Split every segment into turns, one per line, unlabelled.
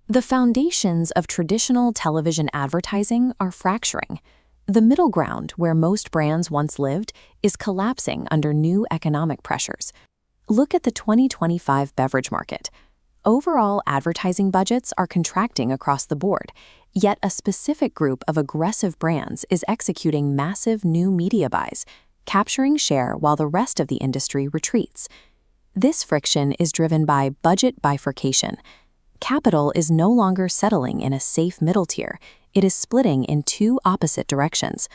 The foundations of traditional television advertising are fracturing. The middle ground, where most brands once lived, is collapsing under new economic pressures. Look at the 2025 beverage market. Overall advertising budgets are contracting across the board, yet a specific group of aggressive brands is executing massive new media buys, capturing share while the rest of the industry retreats. This friction is driven by budget bifurcation. Capital is no longer settling in a safe middle tier, it is splitting in two opposite directions.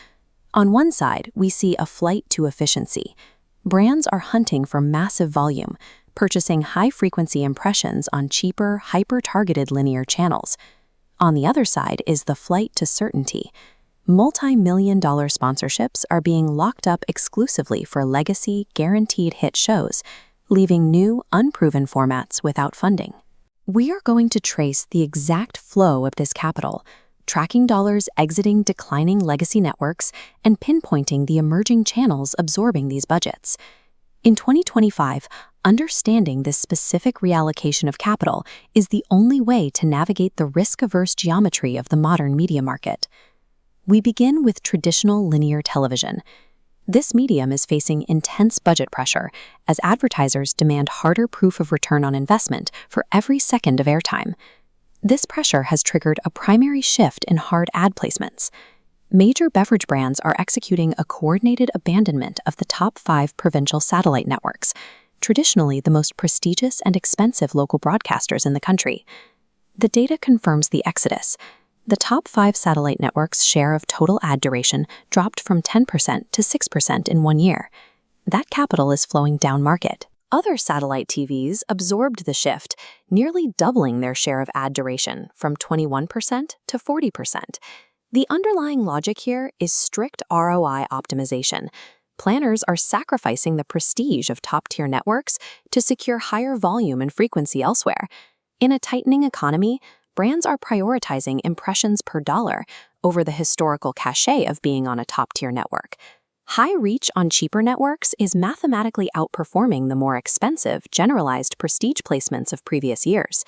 On one side, we see a flight to efficiency. Brands are hunting for massive volume, purchasing high-frequency impressions on cheaper, hyper-targeted linear channels. On the other side is the flight to certainty. Multi-million-dollar sponsorships are being locked up exclusively for legacy, guaranteed hit shows, leaving new, unproven formats without funding. We are going to trace the exact flow of this capital, tracking dollars exiting declining legacy networks and pinpointing the emerging channels absorbing these budgets. In 2025, understanding this specific reallocation of capital is the only way to navigate the risk-averse geometry of the modern media market. We begin with traditional linear television. This medium is facing intense budget pressure as advertisers demand harder proof of return on investment for every second of airtime. This pressure has triggered a primary shift in hard ad placements. Major beverage brands are executing a coordinated abandonment of the top 5 provincial satellite networks, traditionally the most prestigious and expensive local broadcasters in the country. The data confirms the exodus. The top 5 satellite networks' share of total ad duration dropped from 10% to 6% in 1 year. That capital is flowing down market. Other satellite TVs absorbed the shift, nearly doubling their share of ad duration from 21% to 40%. The underlying logic here is strict ROI optimization. Planners are sacrificing the prestige of top-tier networks to secure higher volume and frequency elsewhere. In a tightening economy, brands are prioritizing impressions per dollar over the historical cachet of being on a top-tier network. High reach on cheaper networks is mathematically outperforming the more expensive, generalized prestige placements of previous years.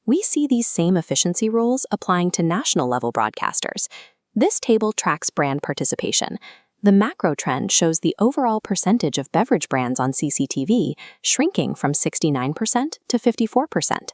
We see these same efficiency rules applying to national-level broadcasters. This table tracks brand participation. The macro trend shows the overall percentage of beverage brands on CCTV shrinking from 69% to 54%.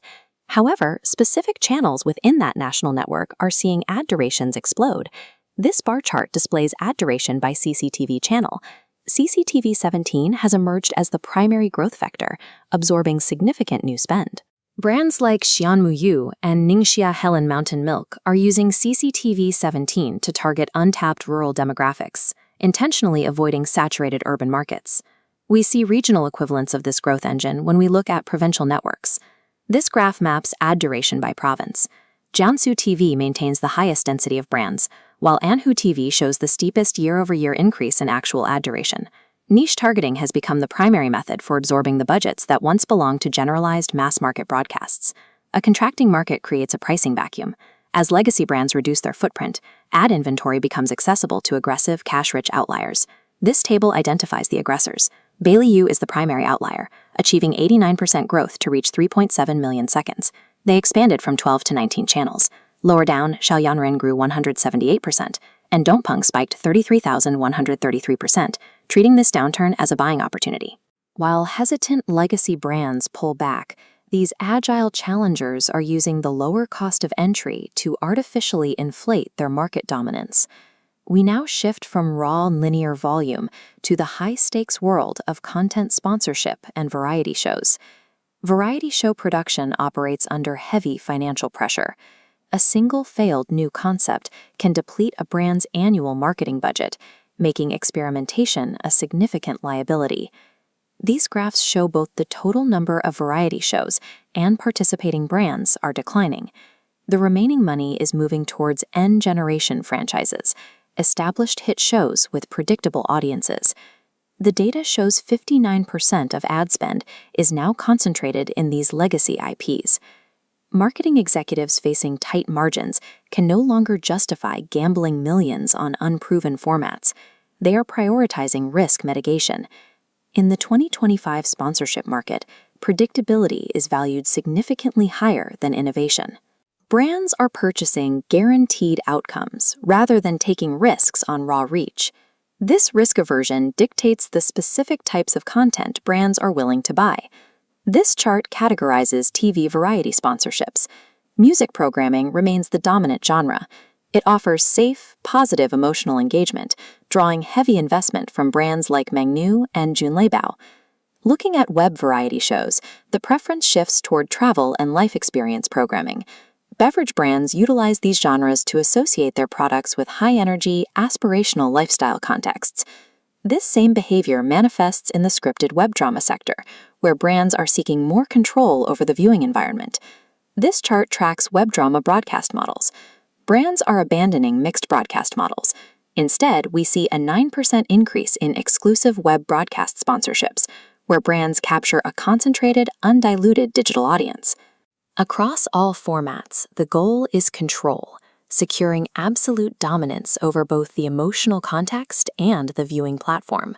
However, specific channels within that national network are seeing ad durations explode. This bar chart displays ad duration by CCTV channel. CCTV 17 has emerged as the primary growth vector, absorbing significant new spend. Brands like Xianmuyu and Ningxia Helen Mountain Milk are using CCTV 17 to target untapped rural demographics, intentionally avoiding saturated urban markets. We see regional equivalents of this growth engine when we look at provincial networks. This graph maps ad duration by province. Jiangsu TV maintains the highest density of brands, while Anhui TV shows the steepest year-over-year increase in actual ad duration. Niche targeting has become the primary method for absorbing the budgets that once belonged to generalized mass-market broadcasts. A contracting market creates a pricing vacuum. As legacy brands reduce their footprint, ad inventory becomes accessible to aggressive, cash-rich outliers. This table identifies the aggressors. Bailey U is the primary outlier, achieving 89% growth to reach 3.7 million seconds. They expanded from 12 to 19 channels. Lower down, Xiaoyanren grew 178%, and Dongpeng spiked 33,133%, treating this downturn as a buying opportunity. While hesitant legacy brands pull back, these agile challengers are using the lower cost of entry to artificially inflate their market dominance. We now shift from raw linear volume to the high-stakes world of content sponsorship and variety shows. Variety show production operates under heavy financial pressure. A single failed new concept can deplete a brand's annual marketing budget, making experimentation a significant liability. These graphs show both the total number of variety shows and participating brands are declining. The remaining money is moving towards N-generation franchises, established hit shows with predictable audiences. The data shows 59% of ad spend is now concentrated in these legacy IPs. Marketing executives facing tight margins can no longer justify gambling millions on unproven formats. They are prioritizing risk mitigation. In the 2025 sponsorship market, predictability is valued significantly higher than innovation. Brands are purchasing guaranteed outcomes rather than taking risks on raw reach. This risk aversion dictates the specific types of content brands are willing to buy. This chart categorizes TV variety sponsorships. Music programming remains the dominant genre. It offers safe, positive emotional engagement, drawing heavy investment from brands like Mengniu and Junleibao. Looking at web variety shows, the preference shifts toward travel and life experience programming. Beverage brands utilize these genres to associate their products with high-energy, aspirational lifestyle contexts. This same behavior manifests in the scripted web drama sector, where brands are seeking more control over the viewing environment. This chart tracks web drama broadcast models. Brands are abandoning mixed broadcast models. Instead, we see a 9% increase in exclusive web broadcast sponsorships, where brands capture a concentrated, undiluted digital audience. Across all formats, the goal is control, securing absolute dominance over both the emotional context and the viewing platform.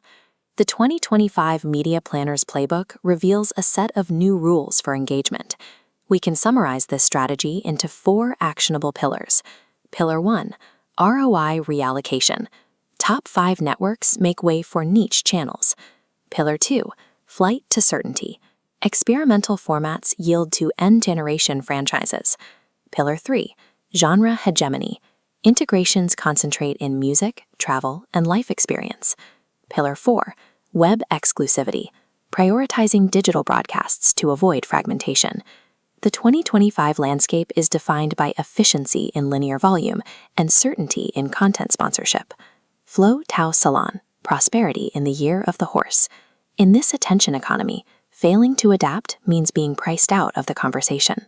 The 2025 Media Planners Playbook reveals a set of new rules for engagement. We can summarize this strategy into 4 actionable pillars. Pillar 1, ROI reallocation. Top 5 networks make way for niche channels. Pillar 2, flight to certainty. Experimental formats yield to end-generation franchises. Pillar 3, genre hegemony. Integrations concentrate in music, travel, and life experience. Pillar 4, web exclusivity. Prioritizing digital broadcasts to avoid fragmentation. The 2025 landscape is defined by efficiency in linear volume and certainty in content sponsorship. Flow Tao Salon, prosperity in the year of the horse. In this attention economy, failing to adapt means being priced out of the conversation.